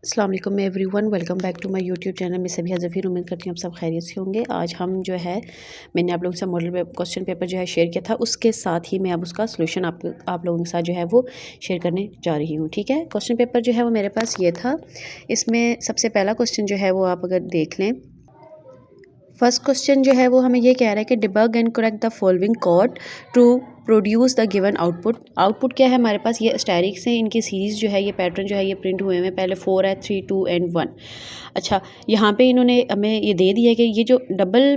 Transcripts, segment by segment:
अस्सलाम वालेकुम everyone, welcome back to my YouTube channel में सभी ज़फ़ीर। उम्मीद करती हूँ आप सब खैरियत से होंगे। आज हम जो है मैंने आप लोगों से मॉडल क्वेश्चन पेपर जो है शेयर किया था, उसके साथ ही मैं अब उसका सोल्यूशन आप लोगों के साथ जो है वो शेयर करने जा रही हूँ। ठीक है, क्वेश्चन पेपर जो है वो मेरे पास ये था। इसमें सबसे पहला क्वेश्चन जो है वो आप अगर देख लें, फर्स्ट क्वेश्चन जो है वो हमें ये कह रहा है कि debug and correct the following code to produce the given output. Output क्या है हमारे पास, ये स्टैरिक्स हैं, इनकी सीरीज़ जो है ये पैटर्न जो है ये प्रिंट हुए हैं। पहले 4 है, 3, 2 एंड 1। अच्छा, यहाँ पे इन्होंने हमें ये दे दिया कि ये जो डबल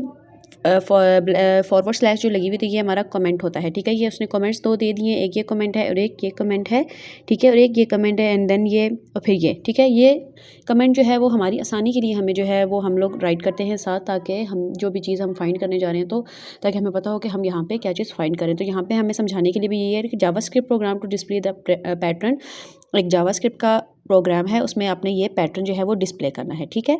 फॉरवर्ड स्लैश जो लगी हुई थी ये हमारा कमेंट होता है। ठीक है, ये उसने कमेंट्स दो दे दिए, एक ये कमेंट है और एक ये कमेंट है। ठीक है, और एक ये कमेंट है एंड देन ये और फिर ये। ठीक है, ये कमेंट जो है वो हमारी आसानी के लिए हमें जो है वो हम लोग राइट करते हैं साथ, ताकि हम जो भी चीज़ हम फाइंड करने जा रहे हैं तो ताकि हमें पता हो कि हम यहाँ पे क्या चीज़ फाइंड करें। तो यहाँ पे हमें समझाने के लिए भी ये है कि JavaScript program to display the pattern, एक जावास्क्रिप्ट का प्रोग्राम है, उसमें आपने ये पैटर्न जो है वो डिस्प्ले करना है। ठीक है,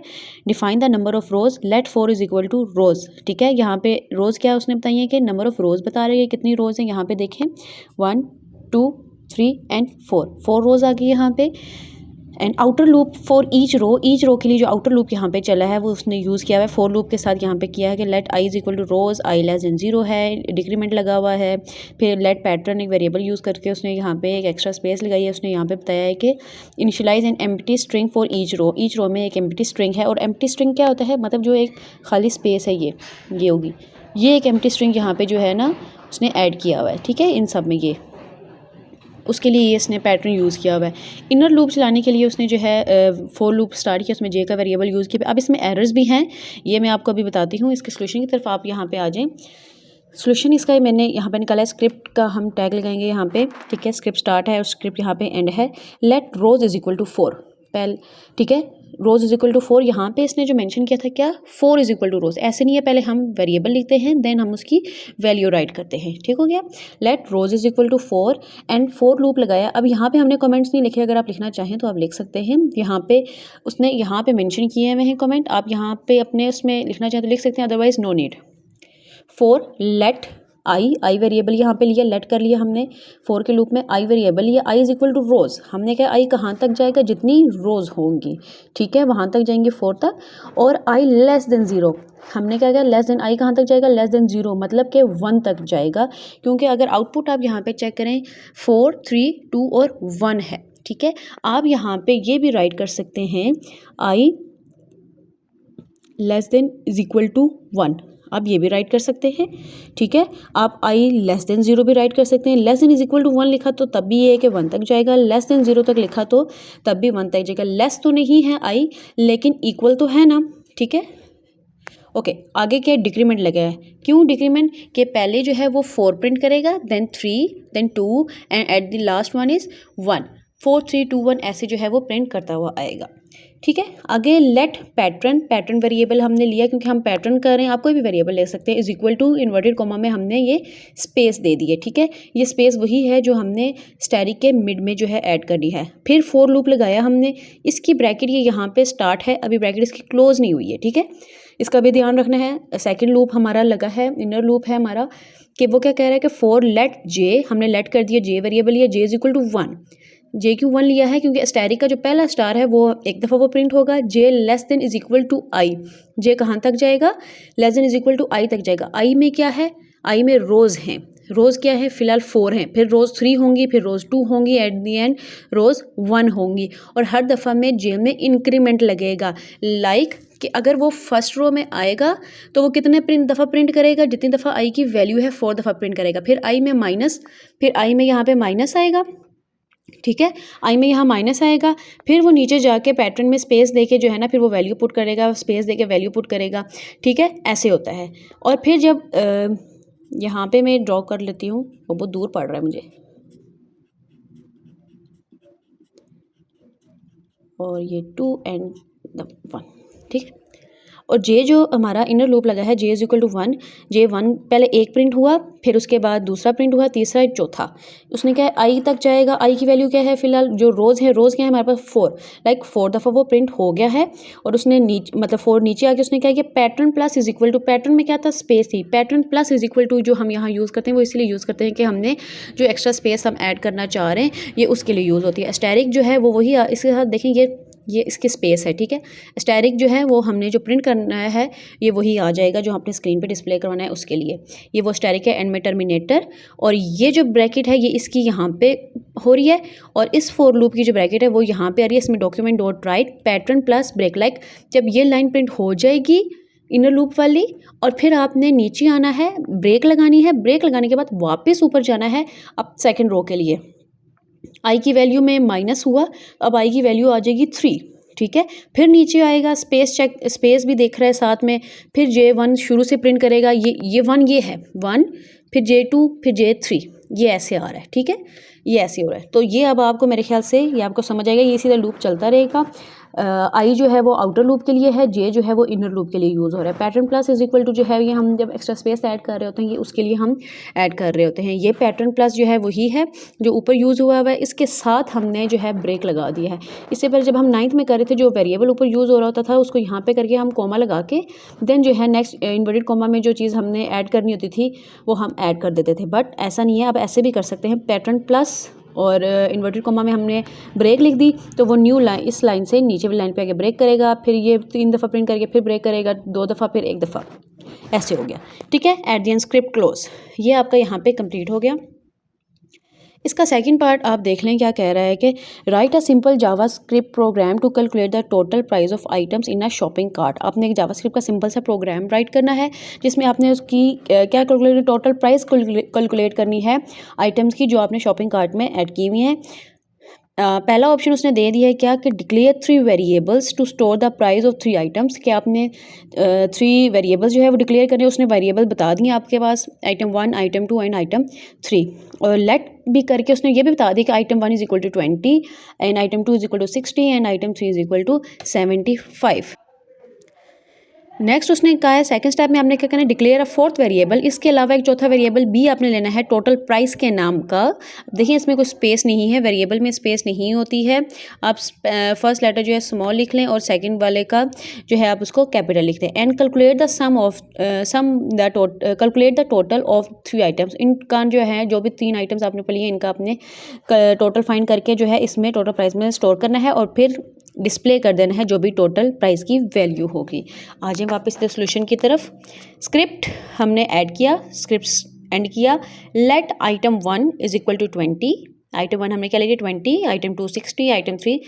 define the number of rows, let 4 is equal to rows. ठीक है, यहाँ पे रोज़ क्या है उसने बताई है कि नंबर ऑफ रोज़ बता रहे हैं कितनी रोज़ हैं। यहाँ पे देखें 1, 2, 3 एंड 4 रोज़ आ गई यहाँ पे। And outer loop for each row के लिए जो आउटर लूप यहाँ पे चला है वो उसने यूज़ किया हुआ है फॉर लूप के साथ। यहाँ पे किया है कि let i is equal to rows, i less than 0 है, डिक्रीमेंट लगा हुआ है। फिर लेट पैटर्न एक वेरिएबल यूज़ करके उसने यहाँ पे एक एक्स्ट्रा स्पेस लगाई है। उसने यहाँ पे बताया है कि initialise an empty string for each row में एक एम्प्टी स्ट्रिंग है। और एम्प्टी स्ट्रिंग क्या होता है, मतलब जो एक खाली स्पेस है ये होगी, ये एक एम्प्टी स्ट्रिंग यहाँ पे जो है ना उसने ऐड किया हुआ है। ठीक है, इन सब में ये उसके लिए इसने पैटर्न यूज़ किया हुआ है। इनर लूप चलाने के लिए उसने जो है फॉर लूप स्टार्ट किया, उसमें जे का वेरिएबल यूज़ किया। अब इसमें एरर्स भी हैं, ये मैं आपको अभी बताती हूँ। इसके सोल्यूशन की तरफ आप यहाँ पे आ जाएं। सोल्यूशन इसका मैंने यहाँ पे निकाला है, स्क्रिप्ट का हम टैग लगाएंगे यहाँ पे। ठीक है, स्क्रिप्ट स्टार्ट है और स्क्रिप्ट यहाँ पे एंड है। Let rows is equal to 4 पहले। ठीक है, रोज़ इज इक्वल टू 4, यहाँ पे इसने जो मेंशन किया था क्या, 4 इज इक्वल टू रोज़। ऐसे नहीं है, पहले हम वेरिएबल लिखते हैं देन हम उसकी वैल्यू राइट करते हैं। ठीक हो गया, let rows is equal to 4 and 4 loop लगाया। अब यहाँ पे हमने कमेंट्स नहीं लिखे, अगर आप लिखना चाहें तो आप लिख सकते हैं। यहाँ पे उसने यहाँ पे मेंशन किए हुए हैं कमेंट, आप यहाँ पे अपने उसमें लिखना चाहें तो लिख सकते हैं, otherwise no need. 4 late I variable यहाँ पे लिया, लेट कर लिया हमने 4 के लूप में, आई वेरिएबल लिया, आई इज इक्वल टू रोज़। हमने कहा आई कहाँ तक जाएगा, जितनी रोज़ होंगी। ठीक है, वहाँ तक जाएंगे 4 तक। और आई लेस देन 0, हमने क्या किया, लेस देन आई कहाँ तक जाएगा, लेस देन 0 मतलब कि 1 तक जाएगा। क्योंकि अगर आउटपुट आप यहाँ पे चेक करें 4, 3, 2 और 1 है। ठीक है, आप यहाँ पे ये भी राइट कर सकते हैं i less than is equal to 1, आप ये भी राइट कर सकते हैं। ठीक है, आप आई लेस देन 0 भी राइट कर सकते हैं। Less than is equal to 1 लिखा तो तब भी ये है कि 1 तक जाएगा, लेस देन 0 तक लिखा तो तब भी 1 तक जाएगा। लेस तो नहीं है आई, लेकिन इक्वल तो है ना। ठीक है, ओके, आगे क्या डिक्रीमेंट लगा है, क्यों डिक्रीमेंट के पहले जो है वो 4 प्रिंट करेगा, then 3, then 2 and at the last one is 1। 4, 3, 2, 1 ऐसे जो है वो प्रिंट करता हुआ आएगा। ठीक है, आगे लेट पैटर्न वेरिएबल हमने लिया क्योंकि हम पैटर्न कर रहे हैं। आप कोई भी वेरिएबल ले सकते हैं। Is equal to inverted comma में हमने ये स्पेस दे दी है। ठीक है, ये स्पेस वही है जो हमने स्टैरिक के मिड में जो है ऐड करनी है। फिर 4 लूप लगाया हमने, इसकी ब्रैकेट ये यहाँ पे स्टार्ट है, अभी ब्रैकेट इसकी क्लोज नहीं हुई है। ठीक है, इसका भी ध्यान रखना है। सेकेंड लूप हमारा लगा है, इनर लूप है हमारा, कि वो क्या कह रहा है कि 4 लेट जे, हमने लेट कर दिया, जे वेरिएबल लिया, जे इज इक्वल टू 1। जे क्यों 1 लिया है, क्योंकि स्टैरिक का जो पहला स्टार है वो एक दफ़ा वो प्रिंट होगा। J less than is equal to i, j कहाँ तक जाएगा, less than is equal to i तक जाएगा। आई में क्या है, आई में रोज़ हैं, रोज़ क्या है फिलहाल 4 हैं, फिर रोज़ 3 होंगी, फिर रोज़ 2 होंगी, एट दी एंड रोज़ 1 होंगी। और हर दफ़ा में जे में इंक्रीमेंट लगेगा। लाइक कि अगर वो फर्स्ट रो में आएगा तो वो कितने दफ़ा प्रिंट करेगा, जितनी दफ़ा आई की वैल्यू है 4 दफ़ा प्रिंट करेगा। फिर आई में माइनस, फिर आई में यहाँ पे माइनस आएगा। ठीक है, आई में यहाँ माइनस आएगा, फिर वो नीचे जाके पैटर्न में स्पेस देके जो है ना फिर वो वैल्यू पुट करेगा, स्पेस देके वैल्यू पुट करेगा। ठीक है, ऐसे होता है। और फिर जब यहाँ पे मैं ड्रॉ कर लेती हूँ, वो बहुत दूर पड़ रहा है मुझे, और ये 2 एंड 1। ठीक है, और जे जो हमारा इनर लूप लगा है, जे इज इक्वल टू 1, जे 1 पहले एक प्रिंट हुआ, फिर उसके बाद दूसरा प्रिंट हुआ, तीसरा चौथा। उसने क्या है आई तक जाएगा। आई की वैल्यू क्या है फिलहाल, जो रोज़ है, रोज़ क्या है हमारे पास 4, लाइक 4 दफ़ा वो प्रिंट हो गया है। और उसने नीचे मतलब 4 नीचे आके उसने क्या किया, pattern plus is equal to, pattern में क्या था स्पेस थी, pattern plus is equal to जो हम यहाँ यूज़ करते हैं वो इसलिए यूज़ करते हैं कि हमने जो एक्स्ट्रा स्पेस हम ऐड करना चाह रहे हैं ये उसके लिए यूज़ होती है। स्टैरिक जो है वो वही, इसके साथ देखें ये ये इसकी स्पेस है, ठीक है। स्टैरिक जो है वो हमने जो प्रिंट करना है ये वही आ जाएगा जो आपने स्क्रीन पे डिस्प्ले करवाना है उसके लिए। ये वो स्टैरिक है एंड में टर्मिनेटर, और ये जो ब्रैकेट है ये इसकी यहाँ पे हो रही है, और इस फॉर लूप की जो ब्रैकेट है वो यहाँ पे आ रही है। इसमें document dot write pattern plus break like. जब ये लाइन प्रिंट हो जाएगी इनर लूप वाली, और फिर आपने नीचे आना है, ब्रेक लगानी है, ब्रेक लगाने के बाद वापस ऊपर जाना है अब सेकंड रो के लिए। आई की वैल्यू में माइनस हुआ, अब आई की वैल्यू आ जाएगी 3, ठीक है। फिर नीचे आएगा, स्पेस चेक, स्पेस भी देख रहा है साथ में, फिर J1 शुरू से प्रिंट करेगा, ये 1 ये है 1, फिर J2, फिर J3, ये ऐसे आ रहा है, ठीक है। ये ऐसे हो रहा है। तो ये अब आपको मेरे ख्याल से ये आपको समझ आएगा, ये सीधा लूप चलता रहेगा। आई जो है वो आउटर लूप के लिए है, जे जो है वो इनर लूप के लिए यूज़ हो रहा है। Pattern plus is equal to जो है ये हम जब एक्स्ट्रा स्पेस ऐड कर रहे होते हैं ये उसके लिए हम ऐड कर रहे होते हैं। ये पैटर्न प्लस जो है वही है जो ऊपर यूज़ हुआ है, इसके साथ हमने जो है ब्रेक लगा दिया है। इससे पहले जब हम 9th में कर रहे थे जो वेरिएबल ऊपर यूज़ हो रहा होता था उसको यहाँ पे करके हम कोमा लगा के देन जो है नेक्स्ट इन्वर्टेड कोमा में जो चीज़ हमने ऐड करनी होती थी वो हम ऐड कर देते थे। बट ऐसा नहीं है, अब ऐसे भी कर सकते हैं। पैटर्न प्लस और इन्वर्टेड कोमा में हमने ब्रेक लिख दी तो वो न्यू लाइन, इस लाइन से नीचे वाली लाइन पे आके ब्रेक करेगा, फिर ये 3 दफ़ा प्रिंट करके फिर ब्रेक करेगा, 2 दफ़ा, फिर 1 दफ़ा, ऐसे हो गया, ठीक है। At the end script close, ये आपका यहाँ पे कंप्लीट हो गया। इसका सेकंड पार्ट आप देख लें क्या कह रहा है कि write a simple JavaScript program to calculate the total price of items in a shopping cart. आपने एक जावास्क्रिप्ट का सिंपल सा प्रोग्राम राइट करना है जिसमें आपने उसकी क्या कैलकुलेट, टोटल प्राइस कैलकुलेट करनी है आइटम्स की जो आपने शॉपिंग कार्ट में ऐड की हुई हैं। पहला ऑप्शन उसने दे दिया है क्या कि declare 3 variables to store the price of 3 items, कि आपने 3 वेरिएबल्स जो है वो डिक्लेयर करने, उसने वेरिएबल बता दिए आपके पास, आइटम 1, आइटम 2 एंड आइटम 3, और लेट भी करके उसने ये भी बता दिया कि आइटम 1 इज इक्वल टू 20 एंड आइटम 2 इज इक्वल टू 60 एंड item 3 is equal to 75। Next उसने कहा है सेकंड स्टेप में आपने क्या करना है, डिक्लेयर अ 4th वेरिएबल। इसके अलावा एक चौथा वेरिएबल भी आपने लेना है टोटल प्राइस के नाम का। देखिए इसमें कोई स्पेस नहीं है, वेरिएबल में स्पेस नहीं होती है। आप फर्स्ट लेटर जो है स्मॉल लिख लें और सेकंड वाले का जो है आप उसको कैपिटल लिख दें। And calculate the calculate the total of 3 items. इनका जो है जो भी 3 आइटम्स आपने पढ़ी है इनका आपने टोटल फाइंड करके जो है इसमें टोटल प्राइस में स्टोर करना है और फिर डिस्प्ले कर देना है जो भी टोटल प्राइस की वैल्यू होगी। आ जाए वापस द सोल्यूशन की तरफ। स्क्रिप्ट हमने ऐड किया, स्क्रिप्ट एंड किया, let item 1 is equal to 20, item 1 हमने क्या लिया 20, आइटम 2 60, आइटम 3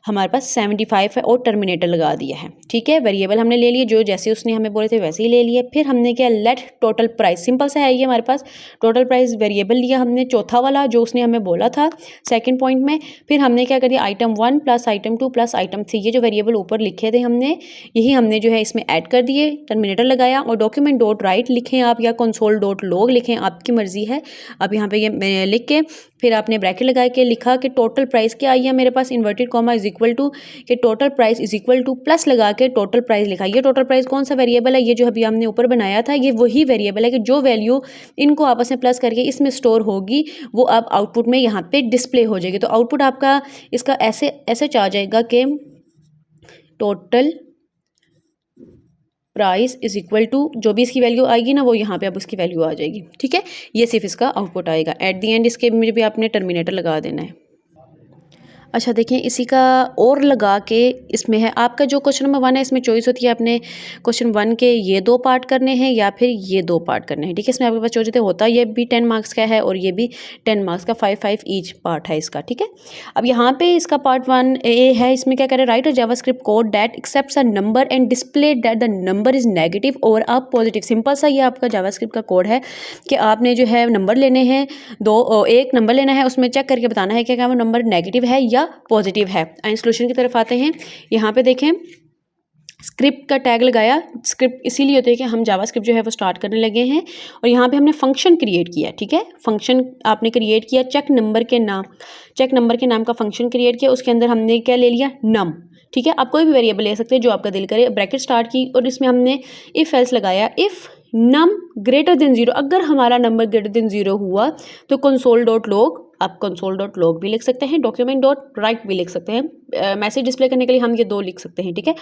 हमारे पास 75 है और टर्मिनेटर लगा दिया है, ठीक है। वेरिएबल हमने ले लिए जो जैसे उसने हमें बोले थे वैसे ही ले लिए। फिर हमने क्या, लेट टोटल प्राइस, सिंपल सा है ये हमारे पास, टोटल प्राइस वेरिएबल लिया हमने चौथा वाला जो उसने हमें बोला था सेकंड पॉइंट में। फिर हमने क्या कर दिया, item 1 plus item 2 plus item 3, ये जो वेरिएबल ऊपर लिखे थे हमने यही हमने जो है इसमें ऐड कर दिए, टर्मिनेटर लगाया और डॉक्यूमेंट डॉट राइट लिखें आप या कंसोल डॉट लॉग लिखें, आपकी मर्जी है। अब यहाँ पे ये लिख के फिर आपने ब्रैकेट लगा के लिखा कि टोटल प्राइस क्या आई है मेरे पास, inverted comma is equal to कि total price is equal to plus लगा के टोटल प्राइस लिखा। ये टोटल प्राइस कौन सा वेरिएबल है, ये जो अभी हमने ऊपर बनाया था ये वही वेरिएबल है कि जो वैल्यू इनको आपस में प्लस करके इसमें स्टोर होगी वो अब आउटपुट में यहाँ पे डिस्प्ले हो जाएगी। तो आउटपुट आपका इसका ऐसे ऐसे आ जाएगा कि total price is equal to जो भी इसकी वैल्यू आएगी ना वो यहाँ पे अब उसकी वैल्यू आ जाएगी, ठीक है। ये सिर्फ इसका आउटपुट आएगा। एट दी एंड इसके में भी आपने टर्मिनेटर लगा देना है। अच्छा देखें इसी का और लगा के इसमें है आपका जो क्वेश्चन नंबर 1 है इसमें चॉइस होती है आपने क्वेश्चन 1 के ये 2 पार्ट करने हैं या फिर ये 2 पार्ट करने हैं, ठीक है। इसमें आपके पास चॉइस होता है, ये भी 10 मार्क्स का है और ये भी 10 मार्क्स का, 5 ईच पार्ट है इसका, ठीक है। अब यहाँ पे इसका पार्ट 1 ए है, इसमें क्या करें, right a JavaScript code that accepts a number and display that the number is negative और अ पॉजिटिव। सिंपल सा ये आपका जावास्क्रिप्ट का कोड है कि आपने जो है नंबर लेने हैं, एक नंबर लेना है, उसमें चेक करके बताना है कि क्या वो नंबर नेगेटिव है या पॉजिटिव है। एंड सॉल्यूशन की तरफ आते हैं। यहाँ पे देखें स्क्रिप्ट का टैग लगाया, स्क्रिप्ट इसीलिए होता है कि हम जावास्क्रिप्ट जो है वो स्टार्ट करने लगे हैं और यहाँ पे हमने फंक्शन क्रिएट किया, ठीक है। फंक्शन आपने क्रिएट किया, चेक नंबर के नाम का फंक्शन क्रिएट किया, उसके अंदर हमने क्या ले लिया, नम, ठीक है। आप कोई भी वेरिएबल ले सकते हैं जो आपका दिल करे। ब्रैकेट स्टार्ट की और इसमें हमने इफ एल्स लगाया, इफ नम ग्रेटर देन 0, अगर हमारा नंबर ग्रेटर देन 0 हुआ तो कंसोल डॉट लॉग, आप कंसोल डॉट लॉग भी लिख सकते हैं, डॉक्यूमेंट डॉट राइट भी लिख सकते हैं। मैसेज डिस्प्ले करने के लिए हम ये 2 लिख सकते हैं, ठीक है।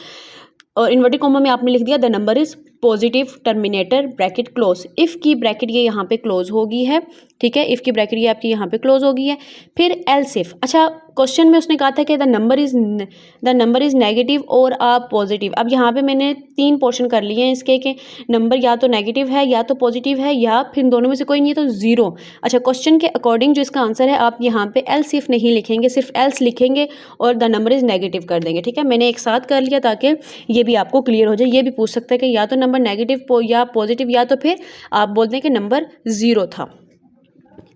और इन्वर्टेड कॉमा में आपने लिख दिया the number is positive, terminator, bracket close. If की ब्रैकेट ये यहाँ पे क्लोज होगी है, ठीक है, इफ़ की ब्रैकेट ये आपकी यहाँ पे क्लोज होगी है। फिर एल्स इफ, अच्छा क्वेश्चन में उसने कहा था कि द नंबर इज़ नेगेटिव और आप पॉजिटिव। अब यहाँ पे मैंने 3 पोर्शन कर लिए हैं इसके कि नंबर या तो नेगेटिव है या तो पॉजिटिव है या फिर दोनों में से कोई नहीं है तो ज़ीरो। अच्छा क्वेश्चन के अकॉर्डिंग जो इसका आंसर है आप यहाँ पे एल्स इफ नहीं लिखेंगे, सिर्फ एल्स लिखेंगे और द नंबर इज़ नेगेटिव कर देंगे, ठीक है। मैंने एक साथ कर लिया ताकि ये भी आपको क्लियर हो जाए। ये भी पूछ सकता है कि या तो नंबर नेगेटिव या पॉजिटिव या तो फिर आप बोलते हैं कि नंबर ज़ीरो था।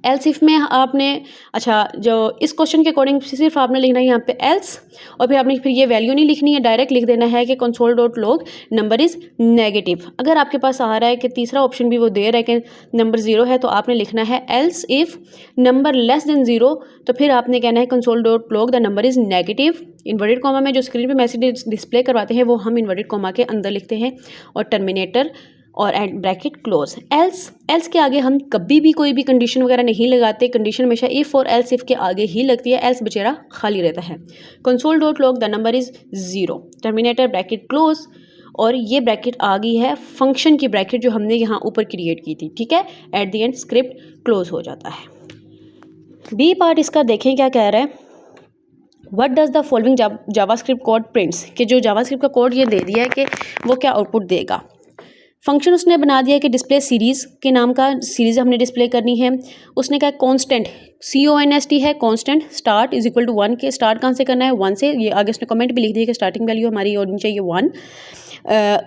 एल्स इफ में आपने, अच्छा जो इस क्वेश्चन के अकॉर्डिंग सिर्फ आपने लिखना है यहाँ पे एल्स और फिर आपने फिर ये वैल्यू नहीं लिखनी है, डायरेक्ट लिख देना है कि console dot log number is negative. अगर आपके पास आ रहा है कि तीसरा ऑप्शन भी वो दे रहा है कि नंबर ज़ीरो है तो आपने लिखना है else if number less than zero, तो फिर आपने कहना है console dot log the number is negative. Inverted comma में जो स्क्रीन पर मैसेज डिस्प्ले करवाते हैं वो हम इन्वर्टेड कॉमा के अंदर लिखते हैं और टर्मिनेटर और एट ब्रैकेट क्लोज। एल्स के आगे हम कभी भी कोई भी कंडीशन वगैरह नहीं लगाते, कंडीशन हमेशा इफ़ और एल्स इफ़ के आगे ही लगती है, एल्स बेचारा खाली रहता है। Console dot log the number is zero, terminator bracket close, और ये ब्रैकेट आ गई है फंक्शन की ब्रैकेट जो हमने यहाँ ऊपर क्रिएट की थी, ठीक है। At the end script close हो जाता है। बी पार्ट इसका देखें क्या कह रहा है। What does the following JavaScript code prints, कि जो जावास्क्रिप्ट का कोड ये दे दिया है कि वो क्या आउटपुट देगा। फंक्शन उसने बना दिया कि डिस्प्ले सीरीज़ के नाम का सीरीज़ हमने डिस्प्ले करनी है। उसने कहा कांस्टेंट CONST है constant, start is equal to 1 के स्टार्ट कहाँ से करना है 1 से। ये आगे उसने कमेंट भी लिख दिया कि स्टार्टिंग वैल्यू हमारी होनी चाहिए 1।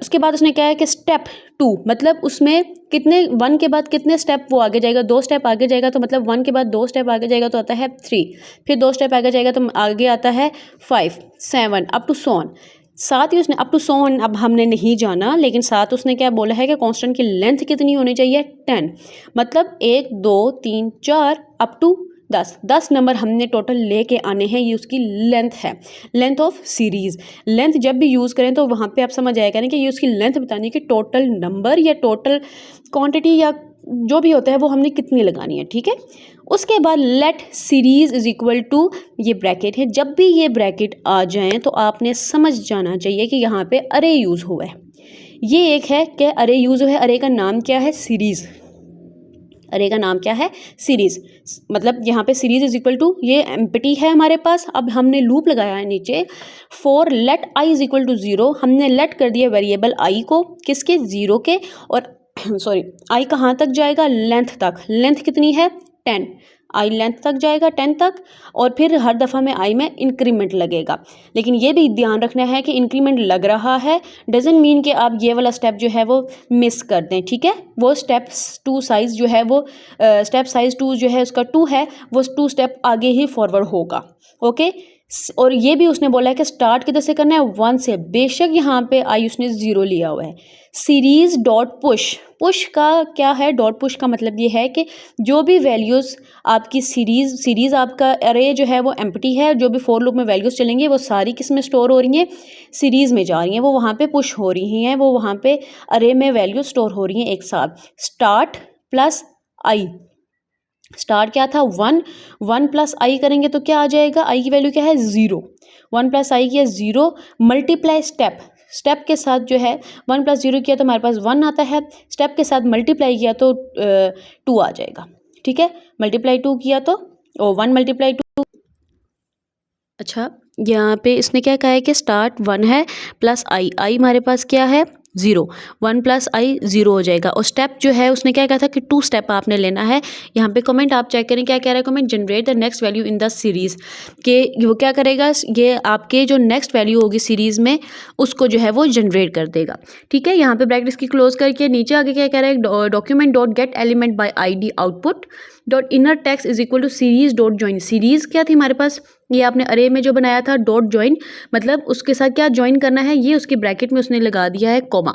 उसके बाद उसने कहा है कि स्टेप 2 मतलब उसमें कितने 1 के बाद कितने स्टेप वो आगे जाएगा, 2 स्टेप आगे जाएगा तो मतलब 1 के बाद 2 स्टेप आगे जाएगा तो आता है 3, फिर 2 स्टेप आगे जाएगा तो आगे आता है 5, 7 अप टू सो ऑन। साथ ही उसने अप टू सो ऑन अब हमने नहीं जाना, लेकिन साथ उसने क्या बोला है कि कांस्टेंट की लेंथ कितनी होनी चाहिए 10, मतलब 1 2 3 4 अप टू 10 नंबर हमने टोटल लेके आने हैं। ये उसकी लेंथ है, लेंथ ऑफ सीरीज़। लेंथ जब भी यूज़ करें तो वहाँ पे आप समझ आएगा ना कि ये उसकी लेंथ बतानी है कि टोटल नंबर या टोटल क्वांटिटी या जो भी होता है वो हमने कितनी लगानी है, ठीक है। उसके बाद let series is equal to, ये ब्रैकेट है, जब भी ये ब्रैकेट आ जाएं तो आपने समझ जाना चाहिए कि यहाँ पे अरे यूज़ हुआ है। ये एक है कि अरे यूज़ हुआ है, अरे का नाम क्या है सीरीज़, अरे का नाम क्या है सीरीज़, मतलब यहाँ पे सीरीज़ इज इक्वल टू ये एम्प्टी है हमारे पास। अब हमने लूप लगाया है नीचे for let i is equal to 0, हमने लेट कर दिया वेरिएबल आई को, किसके 0 के, और सॉरी आई कहाँ तक जाएगा लेंथ तक, लेंथ कितनी है 10, आई लेंथ तक जाएगा 10 तक, और फिर हर दफ़ा में आई में इंक्रीमेंट लगेगा। लेकिन ये भी ध्यान रखना है कि इंक्रीमेंट लग रहा है डजंट मीन कि आप ये वाला स्टेप जो है वो मिस कर दें, ठीक है। वो स्टेप 2 साइज़ जो है वो स्टेप साइज़ 2 जो है उसका 2 है, वो 2 स्टेप आगे ही फॉरवर्ड होगा, ओके। और ये भी उसने बोला है कि स्टार्ट किधर से करना है 1 से, बेशक यहाँ पे आई उसने 0 लिया हुआ है। सीरीज़ डॉट पुश, पुश का क्या है, डॉट पुश का मतलब ये है कि जो भी वैल्यूज़ आपकी सीरीज़ आपका अरे जो है वो एम्प्टी है, जो भी फॉर लूप में वैल्यूज़ चलेंगे वो सारी किस में स्टोर हो रही हैं, सीरीज़ में जा रही हैं, वो वहाँ पे पुश हो रही हैं, वो वहाँ पे अरे में वैल्यू स्टोर हो रही हैं एक साथ। स्टार्ट प्लस आई, स्टार्ट क्या था 1 प्लस आई करेंगे तो क्या आ जाएगा, आई की वैल्यू क्या है 0, 1 प्लस आई किया 0, मल्टीप्लाई स्टेप के साथ जो है 1 प्लस 0 किया तो हमारे पास 1 आता है, स्टेप के साथ मल्टीप्लाई किया तो 2 आ जाएगा, ठीक है। मल्टीप्लाई 2 किया तो 1 मल्टीप्लाई 2। अच्छा यहाँ पे इसने क्या कहा है कि स्टार्ट 1 है प्लस आई हमारे पास क्या है 0, 1 प्लस आई 0 हो जाएगा। और स्टेप जो है उसने क्या कहा था कि 2 स्टेप आपने लेना है। यहाँ पे कमेंट आप चेक करें क्या कह रहा है comment, generate the next value in the series, कि वो क्या करेगा, ये आपके जो नेक्स्ट वैल्यू होगी सीरीज़ में उसको जो है वो जनरेट कर देगा, ठीक है। यहाँ पे ब्रैकेट इसकी क्लोज करके नीचे आगे क्या कह रहा है, document dot get element by ID output dot inner text is equal to series dot join. Series क्या थी हमारे पास, ये आपने अरे में जो बनाया था डॉट ज्वाइन, मतलब उसके साथ क्या ज्वाइन करना है, ये उसकी ब्रैकेट में उसने लगा दिया है कॉमा,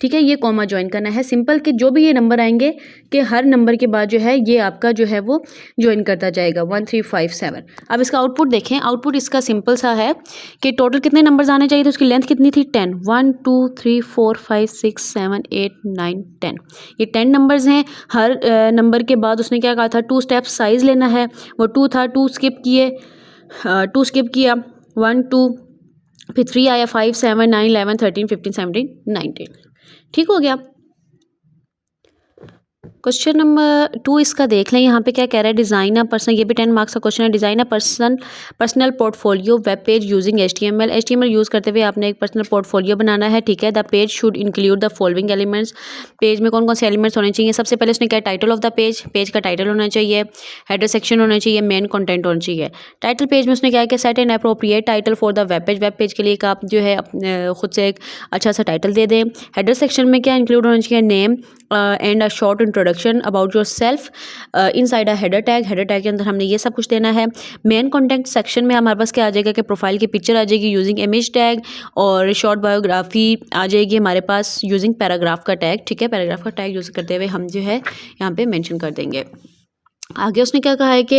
ठीक है। ये कॉमा ज्वाइन करना है सिंपल, कि जो भी ये नंबर आएंगे कि हर नंबर के बाद जो है ये आपका जो है वो ज्वाइन करता जाएगा 1 3 5 7। अब इसका आउटपुट देखें, आउटपुट इसका सिंपल सा है कि टोटल कितने नंबर्स आने चाहिए, तो उसकी लेंथ कितनी थी 10, 1 2 3 4 5 6 7 8 9 10, ये 10 नंबर्स हैं। हर नंबर के बाद उसने क्या कहा था 2 स्टेप साइज़ लेना है, वो 2 था, 2 स्किप किए, 2 स्किप किया 1 2, फिर 3 आया 5 7 9 11 13 15 17 19। ठीक हो गया। क्वेश्चन नंबर 2 इसका देख लें, यहाँ पे क्या कह रहा है, डिज़ाइन अ पर्सन, ये भी 10 मार्क्स का क्वेश्चन है। Design a personal portfolio web page using HTML use करते हुए आपने एक पर्सनल पोर्टफोलियो बनाना है, ठीक है। The page should include the following elements, page में कौन कौन से एलिमेंट्स होने चाहिए। सबसे पहले उसने क्या, title of the page, page का टाइटल होना चाहिए, हेडर सेक्शन होना चाहिए, मेन कंटेंट होना चाहिए। टाइटल पेज में उसने क्या है कि set an appropriate title for the web page के लिए एक आप जो है खुद से एक अच्छा सा टाइटल दे दें। हेडर सेक्शन में क्या इंक्लूड होना चाहिए, name and a short introduction about your self inside a header tag के अंदर हमने ये सब कुछ देना है। मेन कंटेंट सेक्शन में हमारे पास क्या आ जाएगा कि प्रोफाइल की पिक्चर आ जाएगी यूजिंग इमेज टैग, और शॉर्ट बायोग्राफी आ जाएगी हमारे पास यूजिंग पैराग्राफ का टैग, ठीक है। पैराग्राफ का टैग यूज़ करते हुए हम जो है यहाँ पे मेंशन कर देंगे। आगे उसने क्या कहा है कि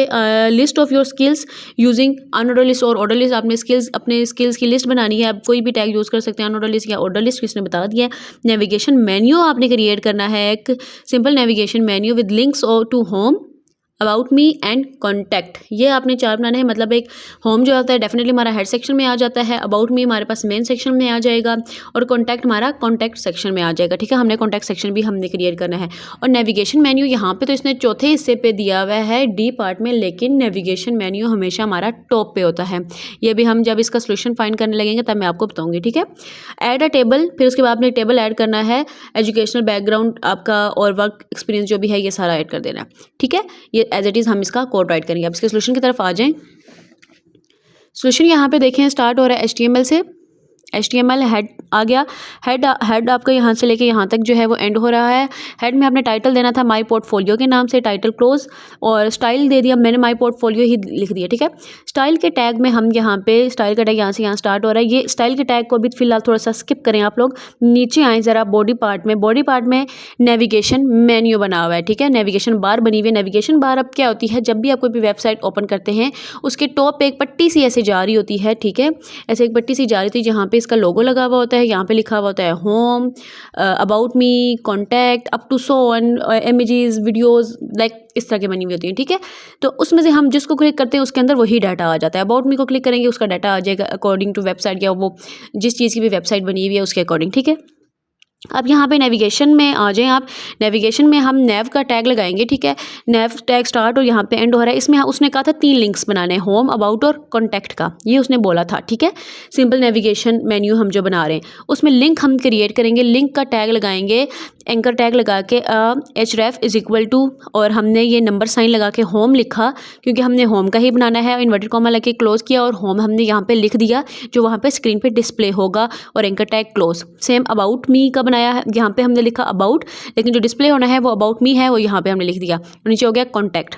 list of your skills using unordered list और ऑर्डर लिस्ट, आपने अपने स्किल्स की लिस्ट बनानी है। आप कोई भी टैग यूज़ कर सकते हैं, अनऑर्डर लिस्ट या ऑर्डर लिस्ट, किसने बता दिया है। नेविगेशन मेन्यू आपने क्रिएट करना है, एक simple navigation menu with links to home, about me and contact, ये आपने 4 बनाना है। मतलब एक होम जो होता है डेफिनेटली हमारा हेड सेक्शन में आ जाता है, अबाउट मी हमारे पास मेन सेक्शन में आ जाएगा, और कॉन्टैक्ट हमारा कॉन्टैक्ट सेक्शन में आ जाएगा, ठीक है। हमने कॉन्टैक्ट सेक्शन भी हमने क्रिएट करना है। और नेविगेशन मेन्यू यहाँ पे तो इसने चौथे हिस्से पे दिया हुआ है डी पार्ट में, लेकिन नेविगेशन मेन्यू हमेशा हमारा टॉप पे होता है। ये भी हम जब इसका सोल्यूशन फाइंड करने लगेंगे तब मैं आपको बताऊँगी, ठीक है। ऐड अ टेबल, फिर उसके बाद आपने टेबल ऐड करना है, एजुकेशनल बैकग्राउंड आपका और वर्क एक्सपीरियंस जो भी है ये सारा ऐड कर देना है, ठीक है। ये एज इट इज़ हम इसका कोड राइट करेंगे। अब इसके सोल्यूशन की तरफ आ जाएं। सोल्यूशन यहाँ पे देखें स्टार्ट हो रहा है HTML से, HTML हेड आ गया। हेड आपका यहाँ से लेके यहाँ तक जो है वो एंड हो रहा है। हेड में आपने टाइटल देना था माई पोर्टफोलियो के नाम से, टाइटल क्लोज, और स्टाइल दे दिया मैंने माई पोर्टफोलियो ही लिख दिया, ठीक है। स्टाइल के टैग में हम यहाँ पे स्टाइल का टैग यहाँ से यहाँ स्टार्ट हो रहा है। ये स्टाइल के टैग को भी फिलहाल थोड़ा सा स्किप करें आप लोग, नीचे आएँ ज़रा बॉडी पार्ट में नेविगेशन मेन्यू बना हुआ है, ठीक है। नेविगेशन बार बनी हुई है। नेविगेशन बार अब क्या होती है, जब भी आप कोई भी वेबसाइट ओपन करते हैं उसके टॉप पे एक पट्टी सी ऐसे जा रही होती है, ठीक है। ऐसे एक पट्टी सी जा रही थी जहाँ पे इसका लोगो लगा हुआ होता है, यहाँ पे लिखा हुआ होता है home, about me, contact, up to so on, images, videos, like इस तरह की बनी हुई होती है, ठीक है। तो उसमें से हम जिसको क्लिक करते हैं उसके अंदर वही डाटा आ जाता है। अबाउट मी को क्लिक करेंगे उसका डाटा आ जाएगा अकॉर्डिंग टू वेबसाइट, या वो जिस चीज़ की भी वेबसाइट बनी हुई है उसके अकॉर्डिंग, ठीक है। अब यहाँ पे नेविगेशन में आ जाएं आप। नेविगेशन में हम नेव का टैग लगाएंगे, ठीक है। नेव टैग स्टार्ट और यहाँ पे एंड हो रहा है। इसमें उसने कहा था 3 लिंक्स बनाने हैं, होम, अबाउट और कॉन्टैक्ट का, ये उसने बोला था, ठीक है। सिंपल नेविगेशन मेन्यू हम जो बना रहे हैं उसमें लिंक हम क्रिएट करेंगे। लिंक का टैग लगाएंगे, एंकर टैग लगा के href इज इक्वल टू, और हमने ये नंबर साइन लगा के होम लिखा क्योंकि हमने होम का ही बनाना है। इन्वर्टेड कॉमा लगा के क्लोज किया और होम हमने यहाँ पे लिख दिया जो वहाँ पे स्क्रीन पे डिस्प्ले होगा, और anchor tag close. Same about me का बनाया है, यहाँ पे हमने लिखा अबाउट, लेकिन जो डिस्प्ले होना है वो अबाउट मी है, वो यहाँ पे हमने लिख दिया। नीचे हो गया कॉन्टैक्ट।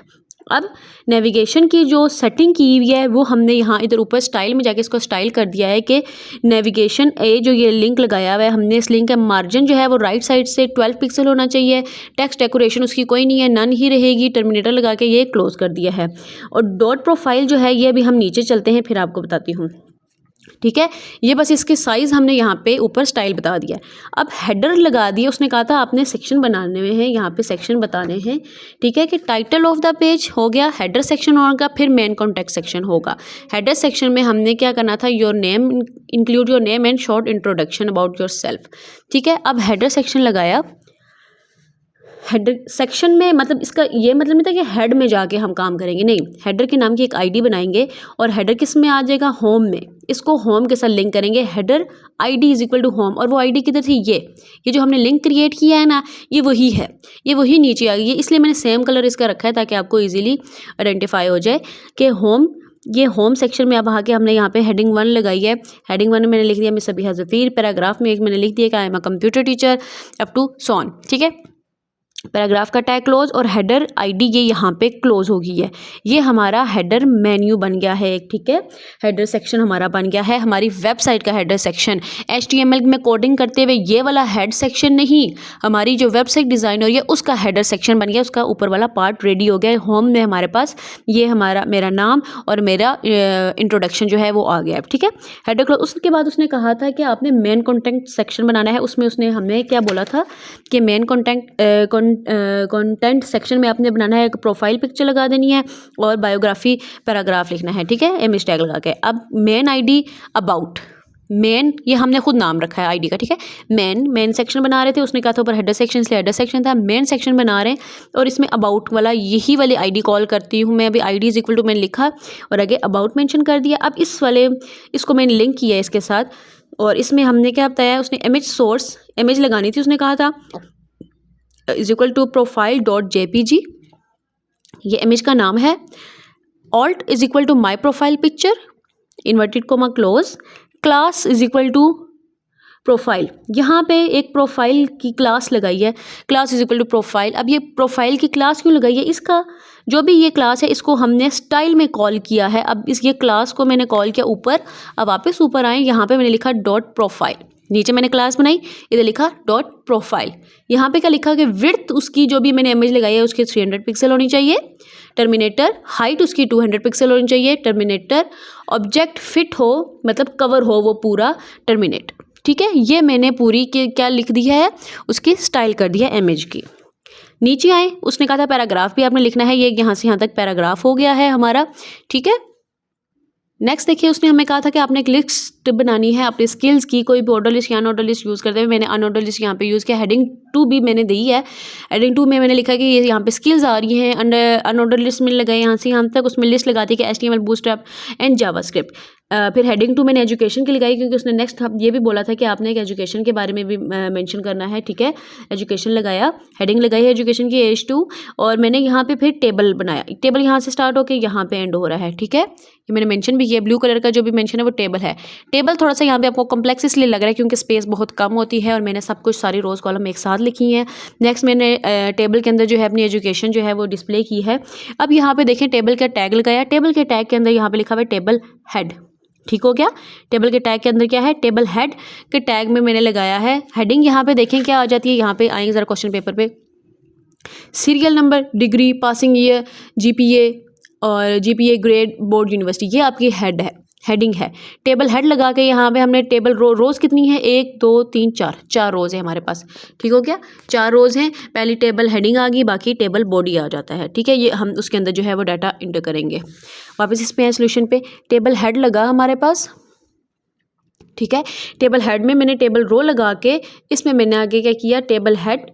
अब नेविगेशन की जो सेटिंग की हुई है वो हमने यहाँ इधर ऊपर स्टाइल में जाके इसको स्टाइल कर दिया है कि नेविगेशन जो ये लिंक लगाया हुआ है हमने, इस लिंक का मार्जिन जो है वो राइट साइड से 12 पिक्सल होना चाहिए। टेक्स्ट डेकोरेशन उसकी कोई नहीं है, नन ही रहेगी। टर्मिनेटर लगा के ये क्लोज कर दिया है। और डॉट प्रोफाइल जो है ये अभी हम नीचे चलते हैं फिर आपको बताती हूँ, ठीक है। ये बस इसके साइज़ हमने यहाँ पे ऊपर स्टाइल बता दिया। अब हेडर लगा दिया, उसने कहा था आपने सेक्शन बनाने में हैं, यहाँ पे सेक्शन बताने हैं, ठीक है। कि टाइटल ऑफ द पेज हो गया, हेडर सेक्शन होगा, फिर मेन कॉन्टैक्ट सेक्शन होगा। हेडर सेक्शन में हमने क्या करना था, your name, include your name and short introduction about your self, ठीक है। अब हेडर सेक्शन लगाया। हेडर सेक्शन में मतलब इसका ये मतलब नहीं था कि हेड में जाके हम काम करेंगे, नहीं। हेडर के नाम की एक आईडी बनाएंगे और हेडर किस में आ जाएगा, होम में। इसको होम के साथ लिंक करेंगे, header ID is equal to home. और वो आईडी किधर थी, ये जो हमने लिंक क्रिएट किया है ना, ये वही है, ये वही नीचे आ गई है। इसलिए मैंने सेम कलर इसका रखा है ताकि आपको ईजिली आइडेंटिफाई हो जाए कि होम, ये होम सेक्शन में अब आके हमने यहाँ पे हेडिंग 1 लगाई है। हेडिंग 1 में मैंने लिख दिया मिस सबिहा ज़फ़ीर। पैराग्राफ में एक मैंने लिख दिया कि I am a computer teacher up to so on, ठीक है। पैराग्राफ का टैग क्लोज और हेडर आईडी ये यहाँ पे क्लोज हो गई है। ये हमारा हेडर मेन्यू बन गया है एक, ठीक है। हेडर सेक्शन हमारा बन गया है, हमारी वेबसाइट का हेडर सेक्शन। HTML में कोडिंग करते हुए ये वाला हेड सेक्शन नहीं, हमारी जो वेबसाइट डिज़ाइन हो रही है उसका हेडर सेक्शन बन गया, उसका ऊपर वाला पार्ट रेडी हो गया। होम में हमारे पास ये मेरा नाम और मेरा इंट्रोडक्शन जो है वो आ गया है, ठीक है। Header close. उसके बाद उसने कहा था कि आपने मेन कॉन्टेंट सेक्शन बनाना है। उसमें उसने हमें क्या बोला था कि मेन कंटेंट सेक्शन में आपने बनाना है, एक प्रोफाइल पिक्चर लगा देनी है और बायोग्राफी पैराग्राफ लिखना है, ठीक है, इमेज टैग लगा के। अब मेन आईडी अबाउट, मेन, ये हमने खुद नाम रखा है आईडी का, ठीक है। मेन सेक्शन बना रहे थे, उसने कहा था ऊपर हेडर सेक्शन, इसलिए हेडर सेक्शन था। मेन सेक्शन बना रहे हैं और इसमें अबाउट वाला यही वाली आईडी कॉल करती हूँ मैं। अभी आईडी इज इक्वल टू मैंने लिखा और आगे अबाउट मेंशन कर दिया। अब इस वाले इसको मैंने लिंक किया है इसके साथ, और इसमें हमने क्या बताया, उसने इमेज सोर्स इमेज लगानी थी, उसने कहा था इज इक्वल टू profile.jpg, ये इमेज का नाम है। Alt is equal to my profile picture, inverted comma close, class is equal to profile. यहाँ पे एक प्रोफाइल की क्लास लगाई है, class is equal to profile. अब ये प्रोफाइल की क्लास क्यों लगाई है, इसका जो भी ये क्लास है इसको हमने स्टाइल में कॉल किया है। अब इस ये क्लास को मैंने कॉल किया ऊपर, अब वापस ऊपर आए, यहाँ पे मैंने लिखा डॉट प्रोफाइल, नीचे मैंने क्लास बनाई, इधर लिखा डॉट प्रोफाइल। यहाँ पे क्या लिखा कि विड्थ उसकी जो भी मैंने इमेज लगाई है उसकी 300 पिक्सल होनी चाहिए, टर्मिनेटर हाइट उसकी 200 पिक्सल होनी चाहिए, टर्मिनेटर ऑब्जेक्ट फिट हो, मतलब कवर हो वो पूरा टर्मिनेट, ठीक है। ये मैंने पूरी के क्या लिख दिया है, उसकी स्टाइल कर दिया इमेज की। नीचे आए, उसने कहा था पैराग्राफ भी आपने लिखना है, ये यहाँ से यहाँ तक पैराग्राफ हो गया है हमारा, ठीक है। नेक्स्ट देखिए, उसने हमें कहा था कि आपने एक लिस्ट बनानी है अपनी स्किल्स की, कोई भी ऑर्डर लिस्ट या अनऑर्डर लिस्ट यूज़ करते हुए मैंने अनऑर्डर लिस्ट यहाँ पे यूज़ किया। हेडिंग 2 भी मैंने दी है, हेडिंग 2 में मैंने लिखा कि ये यहाँ पे स्किल्स आ रही हैं, अंडर अनऑर्डर लिस्ट में लगाए यहाँ से यहाँ तक, उसमें लिस्ट लगाती है कि HTML बूटस्ट्रैप एंड जावास्क्रिप्ट। फिर हेडिंग 2 मैंने एजुकेशन की लगाई, क्योंकि उसने नेक्स्ट ये भी बोला था कि आपने एक एजुकेशन के बारे में भी मेंशन करना है, ठीक है। एजुकेशन लगाया, हेडिंग लगाई है एजुकेशन की एज 2, और मैंने यहाँ पे फिर टेबल बनाया, टेबल यहाँ से स्टार्ट होकर यहाँ पे एंड हो रहा है, ठीक है। ये मैंने मेंशन भी किया, ब्लू कलर का जो भी मेंशन है वो टेबल है। टेबल थोड़ा सा यहाँ पे आपको कॉम्प्लेक्स इसलिए लग रहा है क्योंकि स्पेस बहुत कम होती है, और मैंने सब कुछ सारी रोज़ कॉलम एक साथ लिखी हैं। नेक्स्ट मैंने टेबल के अंदर जो है अपनी एजुकेशन जो है वो डिस्प्ले की है। अब यहाँ पे देखें टेबल का टैग लगाया, टेबल के टैग के अंदर यहाँ पे लिखा हुआ है टेबल हेड, ठीक हो गया। टेबल के टैग के अंदर क्या है, टेबल हेड के टैग में मैंने लगाया है हेडिंग। यहाँ पे देखें क्या आ जाती है, यहाँ पे आएंगे ज़रा क्वेश्चन पेपर पे, serial number, degree, passing year, GPA और GPA ग्रेड, बोर्ड, यूनिवर्सिटी, ये आपकी हेड है, हेडिंग है। टेबल हेड लगा के यहाँ पे हमने टेबल रोज़ कितनी है, 1 2 3 4 रोज़ है हमारे पास, ठीक हो गया। 4 रोज़ हैं, पहली टेबल हेडिंग आ गई, बाकी टेबल बॉडी आ जाता है, ठीक है। ये हम उसके अंदर जो है वो डाटा इंटर करेंगे। वापस इस पे है सोल्यूशन पे, टेबल हेड लगा हमारे पास, ठीक है। टेबल हेड में मैंने टेबल रो लगा के इसमें मैंने आगे क्या किया, टेबल हेड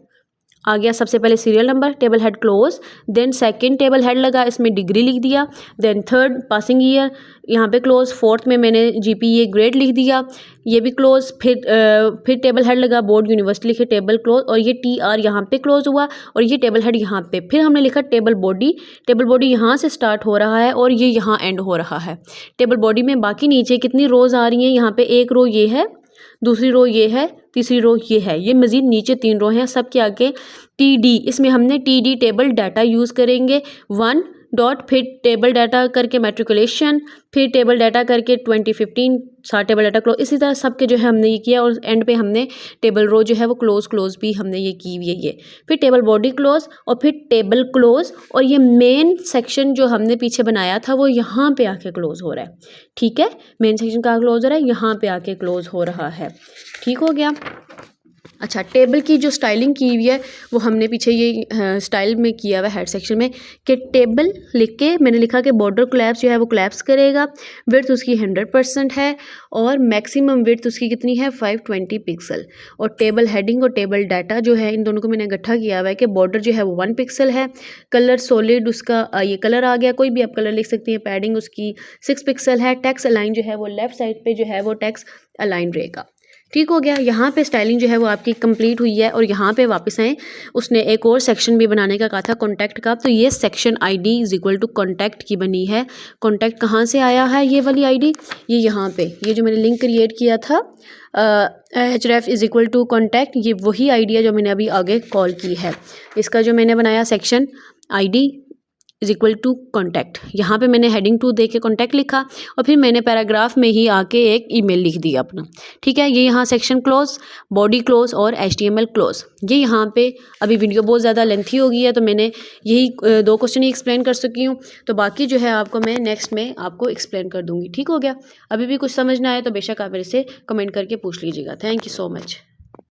आ गया सबसे पहले serial number, table head close, then second table head लगा, इसमें डिग्री लिख दिया, देन थर्ड पासिंग ईयर यहाँ पे क्लोज, फोर्थ में मैंने GPA ग्रेड लिख दिया, ये भी क्लोज। फिर टेबल हेड लगा बोर्ड, यूनिवर्सिटी लिखे, टेबल क्लोज, और ये TR यहाँ पे क्लोज हुआ, और ये टेबल हेड यहाँ पे। फिर हमने लिखा टेबल बॉडी यहाँ से स्टार्ट हो रहा है और ये यहाँ एंड हो रहा है। टेबल बॉडी में बाकी नीचे कितनी रोज़ आ रही हैं, यहाँ पे एक रो ये है, दूसरी रो ये है, तीसरी रो ये है, ये मज़ीद नीचे 3 रो हैं। सब के आगे TD, इसमें हमने TD टेबल डाटा यूज़ करेंगे, 1 डॉट, फिर टेबल डाटा करके मैट्रिकुलेशन, फिर टेबल डाटा करके 2015 सारा टेबल डाटा क्लोज। इसी तरह सब के जो है हमने ये किया, और एंड पे हमने टेबल रो जो है वो क्लोज भी हमने ये की हुई है, ये फिर टेबल बॉडी क्लोज और फिर टेबल क्लोज, और ये मेन सेक्शन जो हमने पीछे बनाया था वो यहाँ पे आके क्लोज हो रहा है, ठीक है। मेन सेक्शन कहाँ क्लोज हो रहा है, यहाँ पे आके क्लोज हो रहा है, ठीक हो गया। अच्छा, टेबल की जो स्टाइलिंग की हुई है वो हमने पीछे ये स्टाइल में किया हुआ है हेड सेक्शन में, कि टेबल लिख के मैंने लिखा कि बॉर्डर कोलैप्स जो है वो कोलैप्स करेगा, विड्थ उसकी 100% है, और मैक्सिमम विड्थ उसकी कितनी है, 520 पिक्सल। और टेबल हेडिंग और टेबल डाटा जो है इन दोनों को मैंने इकट्ठा किया हुआ है कि बॉर्डर जो है वो 1 पिक्सल है, कलर सॉलिड उसका ये कलर आ गया, कोई भी आप कलर लिख सकती हैं, पैडिंग उसकी 6 पिक्सल है, टेक्स्ट अलाइन जो है वो लेफ्ट साइड पे जो है वो टेक्स्ट अलाइन रहेगा, ठीक हो गया। यहाँ पे स्टाइलिंग जो है वो आपकी कंप्लीट हुई है, और यहाँ पे वापस आए, उसने एक और सेक्शन भी बनाने का कहा था कॉन्टैक्ट का, तो ये section ID is equal to contact की बनी है। कॉन्टैक्ट कहाँ से आया है, ये वाली ID, ये यहाँ पे, ये जो मैंने लिंक क्रिएट किया था href is equal to contact, ये वही आइडिया जो मैंने अभी आगे कॉल की है। इसका जो मैंने बनाया section ID is equal to contact, यहाँ पे मैंने हेडिंग 2 दे के कॉन्टैक्ट लिखा, और फिर मैंने पैराग्राफ में ही आके एक ईमेल लिख दिया अपना, ठीक है। ये यहाँ सेक्शन क्लोज, बॉडी क्लोज और HTML क्लोज। ये यहाँ पे अभी वीडियो बहुत ज़्यादा लेंथी हो गई है, तो मैंने यही 2 क्वेश्चन ही एक्सप्लेन कर सकी हूँ, तो बाकी जो है आपको मैं नेक्स्ट में आपको एक्सप्लेन कर दूँगी, ठीक हो गया। अभी भी कुछ समझ ना आए तो बेशक आप मेरे से कमेंट करके पूछ लीजिएगा। Thank you so much.